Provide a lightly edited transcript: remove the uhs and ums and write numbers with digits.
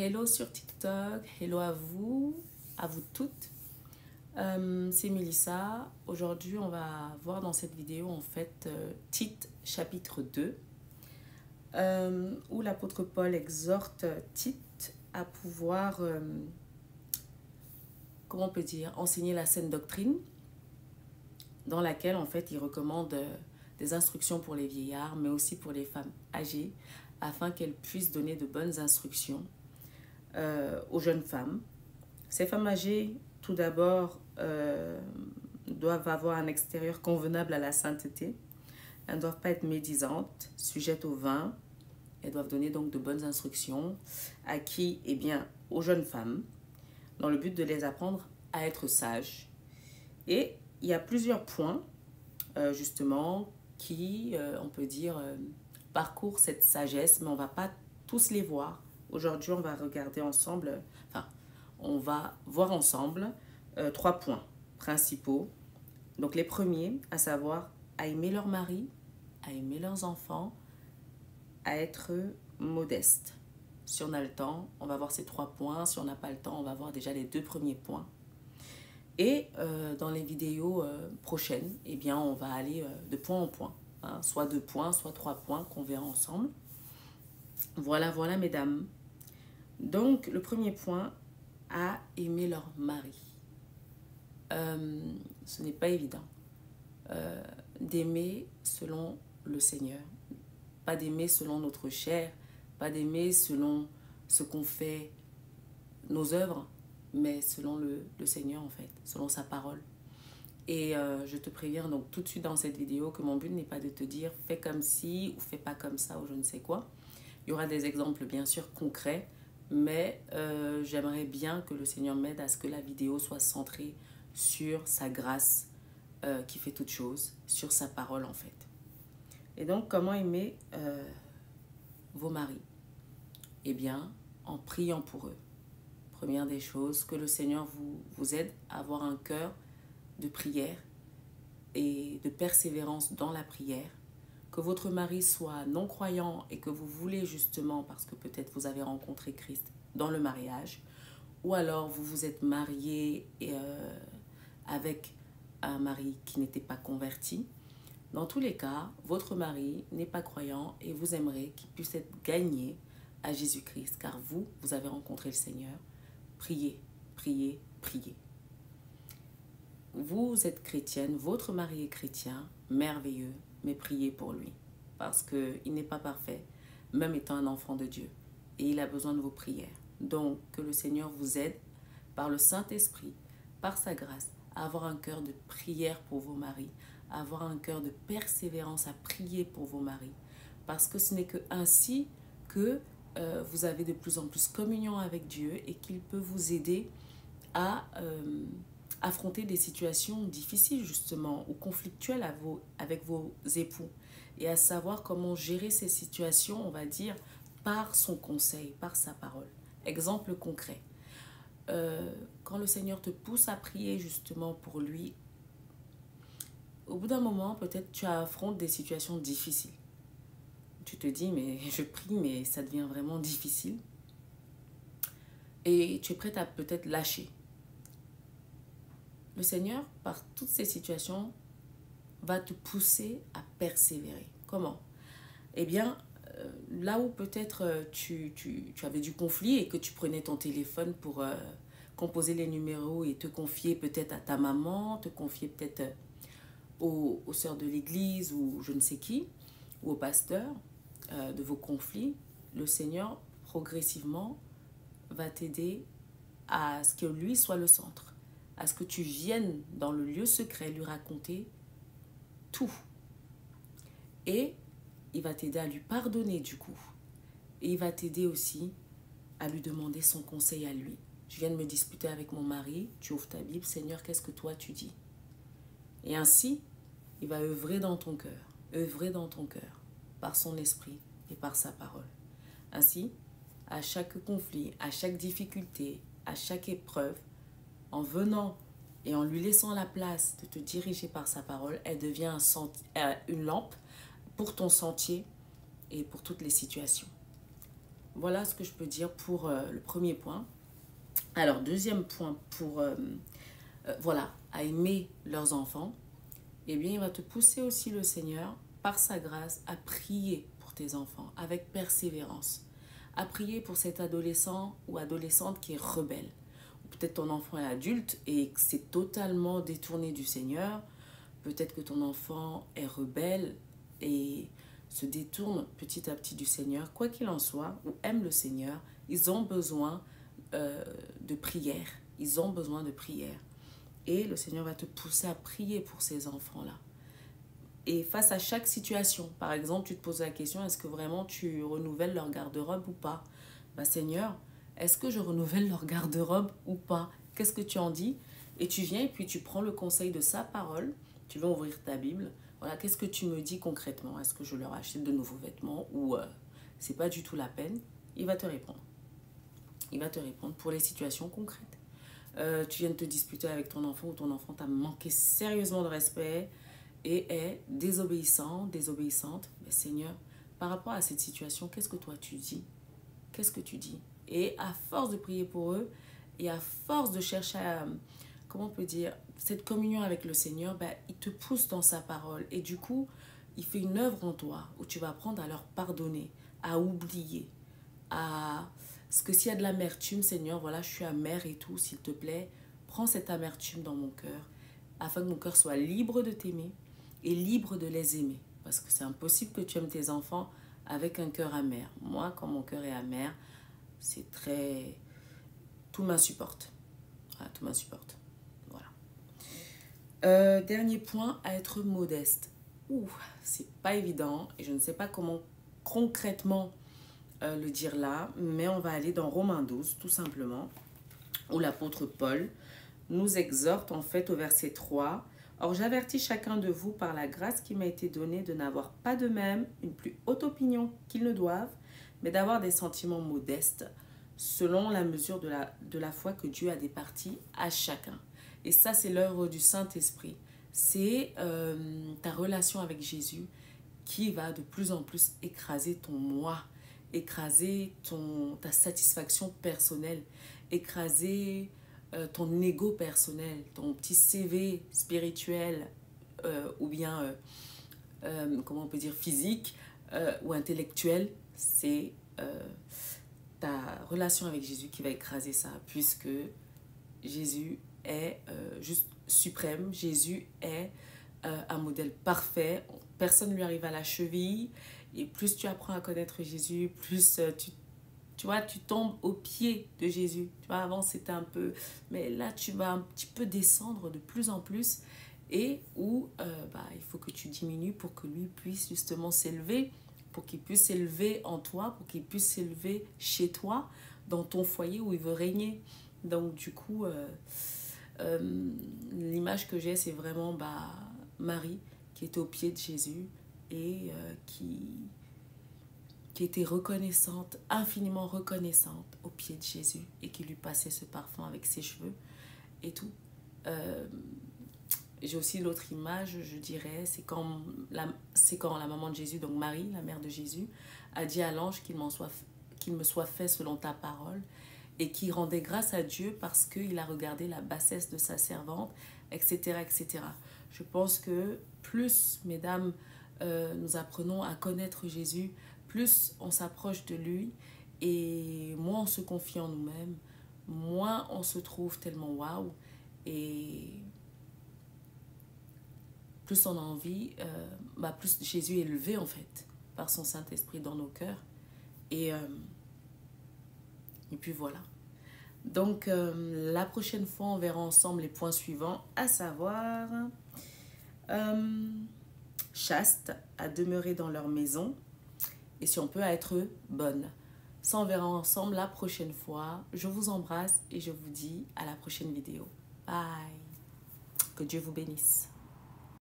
Hello sur TikTok, hello à vous toutes. C'est Mélissa. Aujourd'hui, on va voir dans cette vidéo en fait Tite chapitre 2 où l'apôtre Paul exhorte Tite à pouvoir, comment on peut dire, enseigner la saine doctrine, dans laquelle en fait il recommande des instructions pour les vieillards, mais aussi pour les femmes âgées, afin qu'elles puissent donner de bonnes instructions aux jeunes femmes. Ces femmes âgées, tout d'abord, doivent avoir un extérieur convenable à la sainteté. Elles ne doivent pas être médisantes, sujettes au vin. Elles doivent donner donc de bonnes instructions à qui? Eh bien, aux jeunes femmes, dans le but de les apprendre à être sages. Et il y a plusieurs points, justement, qui, on peut dire, parcourent cette sagesse, mais on ne va pas tous les voir. Aujourd'hui, on va regarder ensemble, on va voir ensemble 3 points principaux. Donc les premiers, à savoir à aimer leur mari, à aimer leurs enfants, à être modeste. Si on a le temps, on va voir ces 3 points. Si on n'a pas le temps, on va voir déjà les 2 premiers points. Et dans les vidéos prochaines, eh bien, on va aller de point en point. Hein, soit 2 points, soit 3 points qu'on verra ensemble. Voilà, mesdames. Donc, le premier point, à aimer leur mari. Ce n'est pas évident d'aimer selon le Seigneur. Pas d'aimer selon notre chair, pas d'aimer selon ce qu'on fait, nos œuvres, mais selon le Seigneur en fait, selon sa parole. Et je te préviens donc tout de suite dans cette vidéo que mon but n'est pas de te dire fais comme ci ou fais pas comme ça ou je ne sais quoi. Il y aura des exemples bien sûr concrets, mais j'aimerais bien que le Seigneur m'aide à ce que la vidéo soit centrée sur sa grâce qui fait toutes choses, sur sa parole en fait. Et donc comment aimer vos maris? Eh bien, en priant pour eux. Première des choses, que le Seigneur vous aide à avoir un cœur de prière et de persévérance dans la prière. Que votre mari soit non-croyant et que vous voulez justement, parce que peut-être vous avez rencontré Christ dans le mariage, ou alors vous vous êtes marié avec un mari qui n'était pas converti. Dans tous les cas, votre mari n'est pas croyant et vous aimerez qu'il puisse être gagné à Jésus-Christ, car vous avez rencontré le Seigneur. Priez, priez, priez. Vous êtes chrétienne, votre mari est chrétien, merveilleux, mais priez pour lui, parce qu'il n'est pas parfait, même étant un enfant de Dieu, et il a besoin de vos prières. Donc, que le Seigneur vous aide, par le Saint-Esprit, par sa grâce, à avoir un cœur de prière pour vos maris, à avoir un cœur de persévérance à prier pour vos maris, parce que ce n'est que ainsi que vous avez de plus en plus communion avec Dieu et qu'il peut vous aider à affronter des situations difficiles justement ou conflictuelles avec vos époux et à savoir comment gérer ces situations, on va dire, par son conseil, par sa parole. Exemple concret, quand le Seigneur te pousse à prier justement pour lui, au bout d'un moment, peut-être tu affrontes des situations difficiles. Tu te dis, mais je prie, mais ça devient vraiment difficile. Et tu es prête à peut-être lâcher. Le Seigneur, par toutes ces situations, va te pousser à persévérer. Comment? Eh bien, là où peut-être tu avais du conflit et que tu prenais ton téléphone pour composer les numéros et te confier peut-être à ta maman, te confier peut-être aux sœurs de l'église ou je ne sais qui, ou au pasteur de vos conflits, le Seigneur progressivement va t'aider à ce que lui soit le centre, à ce que tu viennes dans le lieu secret lui raconter tout. Et il va t'aider à lui pardonner du coup. Et il va t'aider aussi à lui demander son conseil à lui. Je viens de me disputer avec mon mari, tu ouvres ta Bible, Seigneur, qu'est-ce que toi tu dis? Et ainsi, il va œuvrer dans ton cœur, par son esprit et par sa parole. Ainsi, à chaque conflit, à chaque difficulté, à chaque épreuve, en venant et en lui laissant la place de te diriger par sa parole, elle devient une lampe pour ton sentier et pour toutes les situations. Voilà ce que je peux dire pour le premier point. Alors, deuxième point pour, voilà, à aimer leurs enfants. Eh bien, il va te pousser aussi le Seigneur, par sa grâce, à prier pour tes enfants avec persévérance. À prier pour cet adolescent ou adolescente qui est rebelle. Ou peut-être ton enfant est adulte et que c'est totalement détourné du Seigneur. Peut-être que ton enfant est rebelle et se détourne petit à petit du Seigneur. Quoi qu'il en soit, ou aime le Seigneur, ils ont besoin de prière. Ils ont besoin de prière. Et le Seigneur va te pousser à prier pour ces enfants-là. Et face à chaque situation, par exemple, tu te poses la question, est-ce que vraiment tu renouvelles leur garde-robe ou pas? Bah, Seigneur, est-ce que je renouvelle leur garde-robe ou pas? Qu'est-ce que tu en dis? Et tu viens et puis tu prends le conseil de sa parole, tu vas ouvrir ta Bible. Voilà, qu'est-ce que tu me dis concrètement? Est-ce que je leur achète de nouveaux vêtements ou c'est pas du tout la peine? Il va te répondre. Il va te répondre pour les situations concrètes. Tu viens de te disputer avec ton enfant ou ton enfant t'a manqué sérieusement de respect et est désobéissant, désobéissante. Mais Seigneur, par rapport à cette situation, qu'est-ce que toi tu dis? Qu'est-ce que tu dis? Et à force de prier pour eux et à force de chercher à, comment on peut dire, cette communion avec le Seigneur, ben, il te pousse dans sa parole. Et du coup, il fait une œuvre en toi où tu vas apprendre à leur pardonner, à oublier, à... Parce que s'il y a de l'amertume, Seigneur, voilà, je suis amère et tout, s'il te plaît, prends cette amertume dans mon cœur, afin que mon cœur soit libre de t'aimer et libre de les aimer. Parce que c'est impossible que tu aimes tes enfants avec un cœur amer. Moi, quand mon cœur est amer, c'est très... Tout m'insupporte. Voilà, tout m'insupporte. Voilà. Dernier point, à être modeste. Ouh, c'est pas évident et je ne sais pas comment concrètement le dire là, mais on va aller dans Romains 12, tout simplement, où l'apôtre Paul nous exhorte en fait au verset 3. Or, j'avertis chacun de vous par la grâce qui m'a été donnée de n'avoir pas de même une plus haute opinion qu'ils ne doivent, mais d'avoir des sentiments modestes selon la mesure de la foi que Dieu a départie à chacun. Et ça, c'est l'œuvre du Saint-Esprit. C'est ta relation avec Jésus qui va de plus en plus écraser ton moi, écraser ta satisfaction personnelle, écraser ton ego personnel, ton petit CV spirituel ou bien, comment on peut dire, physique ou intellectuel. C'est ta relation avec Jésus qui va écraser ça, puisque Jésus est juste suprême. Jésus est un modèle parfait. Personne ne lui arrive à la cheville. Et plus tu apprends à connaître Jésus, plus tu vois, tu tombes au pied de Jésus. Tu vois, avant c'était un peu... Mais là, tu vas un petit peu descendre de plus en plus. Et où il faut que tu diminues pour que lui puisse justement s'élever, pour qu'il puisse s'élever en toi, pour qu'il puisse s'élever chez toi, dans ton foyer où il veut régner. Donc du coup, l'image que j'ai, c'est vraiment Marie qui était au pied de Jésus et qui était reconnaissante, infiniment reconnaissante au pied de Jésus et qui lui passait ce parfum avec ses cheveux et tout. J'ai aussi l'autre image, je dirais, c'est quand la maman de Jésus, donc Marie, la mère de Jésus, a dit à l'ange qu'il me soit fait selon ta parole et qui rendait grâce à Dieu parce qu'il a regardé la bassesse de sa servante, etc., etc. Je pense que plus, mesdames, nous apprenons à connaître Jésus, plus on s'approche de lui et moins on se confie en nous-mêmes, moins on se trouve tellement waouh et plus on a envie, plus Jésus est élevé en fait par son Saint-Esprit dans nos cœurs et puis voilà. Donc la prochaine fois on verra ensemble les points suivants, à savoir chaste, à demeurer dans leur maison et si on peut à être bonne. Ça on verra ensemble la prochaine fois. Je vous embrasse et je vous dis à la prochaine vidéo. Bye. Que Dieu vous bénisse.